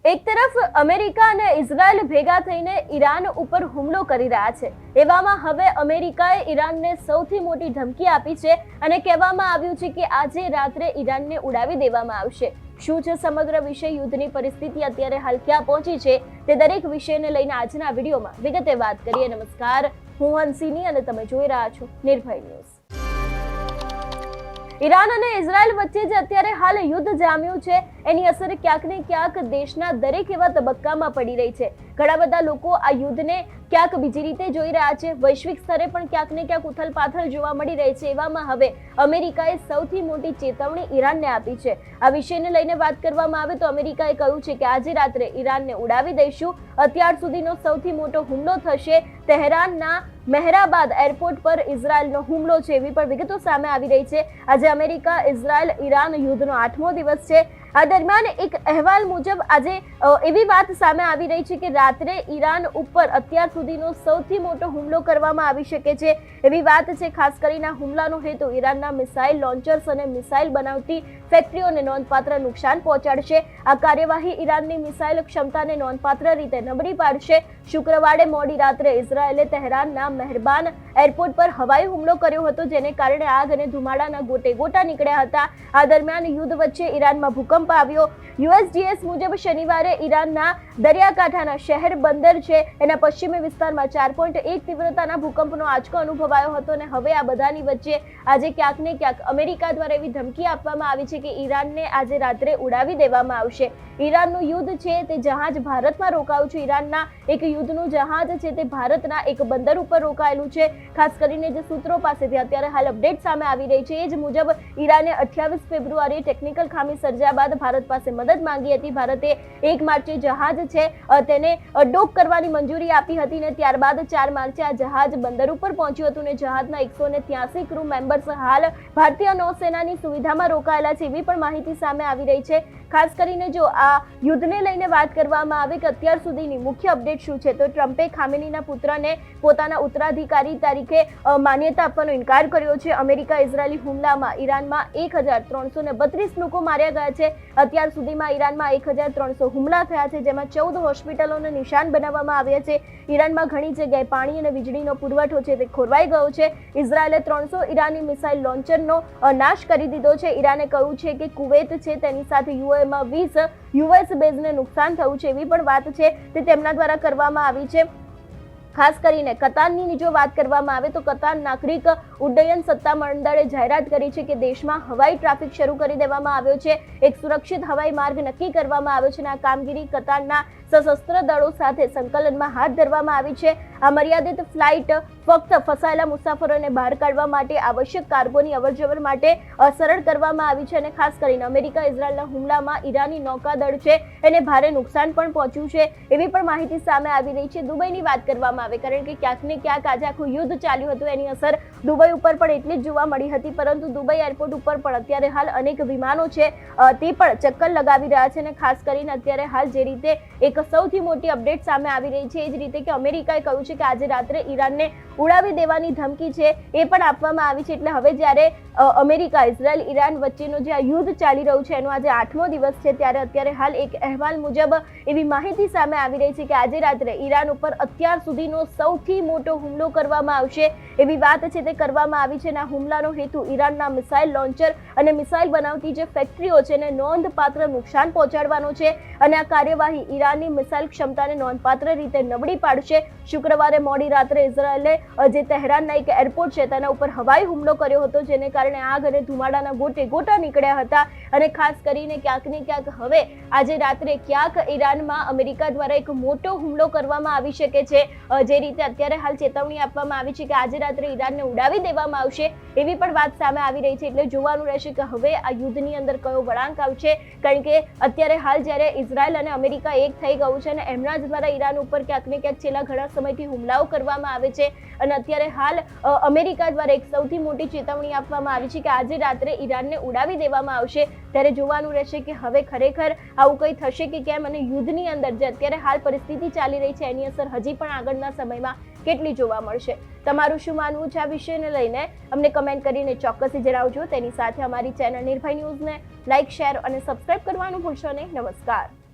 એક તરફ અમેરિકા અને ઇઝરાયલ ભેગા થઈને ઈરાન ઉપર હુમલો કરી રહ્યા છે। એવામાં હવે અમેરિકાએ ઈરાનને સૌથી મોટી ધમકી આપી છે અને કહેવામાં આવ્યું છે કે આજે રાત્રે ઈરાનને ઉડાવી દેવામાં આવશે। શું છે સમગ્ર વિષય, યુદ્ધની પરિસ્થિતિ અત્યારે હાલ ક્યાં પહોંચી છે, તે દરેક વિષયને લઈને આજના વિડીયોમાં વિગતે વાત કરીએ। નમસ્કાર, હું હંસિની અને તમે જોઈ રહ્યા છો નિર્ભય ન્યૂઝ। ઈરાન અને ઇઝરાયલ વચ્ચે જે અત્યારે હાલ યુદ્ધ જામ્યું છે એની અસર ક્યાંક ને ક્યાંક દેશના દરેક એવા તબક્કામાં પડી રહી છે। ઘણા બધા લોકો આ યુદ્ધને ક્યાંક બીજી રીતે જોઈ રહ્યા છે, વૈશ્વિક સ્તરે પણ ક્યાંક ને ક્યાંક ઉથલપાથલ જોવા મળી રહી છે। એવામાં હવે અમેરિકાએ સૌથી મોટી ચેતવણી ઈરાનને આપી છે। આ વિષયને લઈને વાત કરવામાં આવે તો અમેરિકાએ કહ્યું છે કે આજે રાત્રે ઈરાનને ઉડાવી દઈશું। અત્યાર સુધીનો સૌથી મોટો હુમલો થશે। તહેરાનના મેહરાબાદ એરપોર્ટ પર ઇઝરાયલનો હુમલો છે એવી પણ વિગતો સામે આવી રહી છે। આજે અમેરિકા ઇઝરાયલ ઈરાન યુદ્ધનો 8મો દિવસ છે। આ દરમિયાન એક અહેવાલ મુજબ આજે એવી વાત સામે આવી રહી છે કે રાત્રે ઈરાન ઉપર અત્યાર સુધીનો સૌથી મોટો હુમલો કરવામાં આવી શકે છે એવી વાત છે। ખાસ કરીને હુમલાનો હેતુ ઈરાનના મિસાઇલ લોન્ચર્સ અને મિસાઇલ બનાવતી ફેક્ટરીઓને નોંધપાત્ર નુકસાન પહોંચાડશે। આ કાર્યવાહી ઈરાનની મિસાઇલ ક્ષમતાને નોંધપાત્ર રીતે નબળી પાડશે। શુક્રવારે મોડી રાત્રે ઇઝરાયલે તહેરાનના મેહરબાન એરપોર્ટ પર હવાઈ હુમલો કર્યો હતો, જેને કારણે આગ અને ધુમાડાના ગોટે ગોટા નીકળ્યા હતા। આ દરમિયાન યુદ્ધ વચ્ચે ઈરાનમાં ભૂકંપ આવ્યો। USGS મુજબ શનિવારે ઈરાનના દરિયાકાંઠાના શહેર બંદર છે એના પશ્ચિમી વિસ્તારમાં 4.1 તીવ્રતાના ભૂકંપનો આંચકો અનુભવાયો હતો અને હવે આ બધાની વચ્ચે આજે ક્યાંક ને ક્યાંક અમેરિકા દ્વારા એવી ધમકી આપવામાં આવી છે કે ઈરાનને આજે રાત્રે ઉડાવી દેવામાં આવશે। ઈરાનનું યુદ્ધ છે તે જહાજ ભારતમાં રોકાયું છે। ઈરાનના એક યુદ્ધનું જહાજ છે તે ભારતના એક બંદર ઉપર રોકાયેલું છે। ખાસ કરીને જે સૂત્રો પાસેથી અત્યારે હાલ અપડેટ સામે આવી રહી છે એ જ મુજબ ઈરાને 28 ફેબ્રુઆરીએ ટેકનિકલ ખામી સર્જ્યા બાદ ભારત પાસે મદદ માંગી હતી। ભારતે 1 માર્ચે જહાજ છે તેને ડોક કરવાની મંજૂરી આપી હતી ને ત્યારબાદ 4 માર્ચે આ જહાજ બંદર ઉપર પહોંચ્યું હતું ને જહાજના 183 ક્રૂ મેમ્બર્સ હાલ ભારતીય નૌસેનાની સુવિધામાં રોકાયેલા છે એવી પણ માહિતી સામે આવી રહી છે। ખાસ કરીને જો આ યુદ્ધને લઈને વાત કરવામાં આવે કે અત્યાર સુધીની મુખ્ય અપડેટ શું છે તો ટ્રમ્પે ખામેનીના પુત્રને પોતાના ઉત્તરાધિકારી તરીકે માન્યતા આપવાનો ઇનકાર કર્યો છે। અમેરિકા ઇઝરાયલી હુમલામાં ઈરાનમાં 1332 લોકો માર્યા ગયા છે। અત્યાર સુધીમાં ઈરાનમાં 1300 હુમલા થયા છે, જેમાં 14 હોસ્પિટલોને નિશાન બનાવવામાં આવ્યા છે। ઈરાનમાં ઘણી જગ્યાએ પાણી અને વીજળીનો પુરવઠો છે તે ખોરવાઈ ગયો છે। ઇઝરાયલે 300 ઈરાની મિસાઇલ લોન્ચરનો નાશ કરી દીધો છે। ઈરાને કહ્યું છે કે કુવૈત છે તેની સાથે યુએમાં 20 US બેઝને નુકસાન થયું છે એવી પણ વાત છે તે તેમના દ્વારા કરવામાં આવી છે। ખાસ કરીને કતારની જો વાત કરવામાં આવે તો કતાર નાગરિક ઉડ્ડયન સત્તા મંડળે જાહેરાત કરી છે કે દેશમાં હવાઈ ટ્રાફિક શરૂ કરી દેવામાં આવ્યો છે। એક સુરક્ષિત હવાઈ માર્ગ નક્કી કરવામાં આવ્યો છે અને આ કામગીરી કતારના સશસ્ત્ર દળો સાથે સંકલનમાં હાથ ધરવામાં આવી છે। આ મર્યાદિત ફ્લાઇટ ફક્ત ફસાયેલા મુસાફરોને બહાર કાઢવા માટે આવશ્યક કાર્ગોની અવરજવર માટે સરળ કરવામાં આવી છે અને ખાસ કરીને અમેરિકા ઇઝરાયલના હુમલામાં ઈરાની નૌકાદળ છે એને ભારે નુકસાન પણ પહોંચ્યું છે એવી પણ માહિતી સામે આવી રહી છે। દુબઈની વાત કરવામાં આવે કારણ કે ક્યાંક ને ક્યાંક આજે આખું યુદ્ધ ચાલ્યું હતું એની અસર દુબઈ ઉપર પણ એટલી જ જોવા મળી હતી, પરંતુ દુબઈ એરપોર્ટ ઉપર પણ અત્યારે હાલ અનેક વિમાનો છે તે પણ ચક્કર લગાવી રહ્યા છે અને ખાસ કરીને અત્યારે હાલ જે રીતે એક સૌથી મોટી અપડેટ સામે આવી રહી છે એ જ રીતે કે અમેરિકાએ કહ્યું છે કે આજે રાત્રે ઈરાનને ઉડાવી દેવાની ધમકી છે એ પણ આપવામાં આવી છે। એટલે હવે જ્યારે અમેરિકા ઇઝરાયલ ઈરાન વચ્ચેનો જે આ યુદ્ધ ચાલી રહ્યું છે એનો આજે 8મો દિવસ છે ત્યારે અત્યારે હાલ એક અહેવાલ મુજબ એવી માહિતી સામે આવી રહી છે કે આજે રાત્રે ઈરાન ઉપર અત્યાર સુધીનો સૌથી મોટો હુમલો કરવામાં આવશે એવી વાત છે તે કરવામાં આવી છે અને આ હુમલાનો હેતુ ઈરાનના મિસાઇલ લોન્ચર અને મિસાઇલ બનાવતી જે ફેક્ટરીઓ છે એને નોંધપાત્ર નુકસાન પહોંચાડવાનો છે અને આ કાર્યવાહી ઈરાનની મિસાઇલ ક્ષમતાને નોંધપાત્ર રીતે નબળી પાડશે। શુક્રવારે મોડી રાત્રે ઇઝરાયલે જે તહેરાનના એક એરપોર્ટ છે તેના ઉપર હવાઈ હુમલો કર્યો હતો, જેને કારણે આગ અને ધુમાડાના ગોટે ગોટા નીકળ્યા હતા અને ખાસ કરીને ક્યાંક ને ક્યાંક હવે આજે રાત્રે ક્યાંક ઈરાનમાં અમેરિકા દ્વારા એક મોટો હુમલો કરવામાં આવી શકે છે। જે રીતે અત્યારે હાલ ચેતવણી આપવામાં આવી છે કે આજે રાત્રે ઈરાનને ઉડાવી દેવામાં આવશે એવી પણ વાત સામે આવી રહી છે। એટલે જોવાનું રહેશે કે હવે આ યુદ્ધની અંદર કયો વળાંક આવશે, કારણ કે અત્યારે હાલ જ્યારે ઇઝરાયલ અને અમેરિકા એક થઈ ગયું છે અને એમના જ દ્વારા ઈરાન ઉપર ક્યાંક ને ક્યાંક છેલ્લા ઘણા સમયથી હુમલાઓ કરવામાં આવે છે અને અત્યારે હાલ અમેરિકા દ્વારા એક સૌથી મોટી ચેતવણી આપવામાં આવી છે કે આજે રાત્રે ઈરાનને ઉડાવી દેવામાં આવશે। ત્યારે જોવાનું રહેશે કે હવે ખરેખર આવું કંઈ થશે કે કેમ અને યુદ્ધની અંદર જે અત્યારે હાલ પરિસ્થિતિ ચાલી રહી છે એની અસર હજી પણ આગળના સમયમાં કેટલી જોવા મળશે। તમારું શું માનવું છે આ વિષયને લઈને અમને કમેન્ટ કરીને ચોક્કસથી જણાવજો। તેની સાથે અમારી ચેનલ નિર્ભય ન્યૂઝને લાઇક, શેર અને સબસ્ક્રાઇબ કરવાનું ભૂલશો નહીં। નમસ્કાર।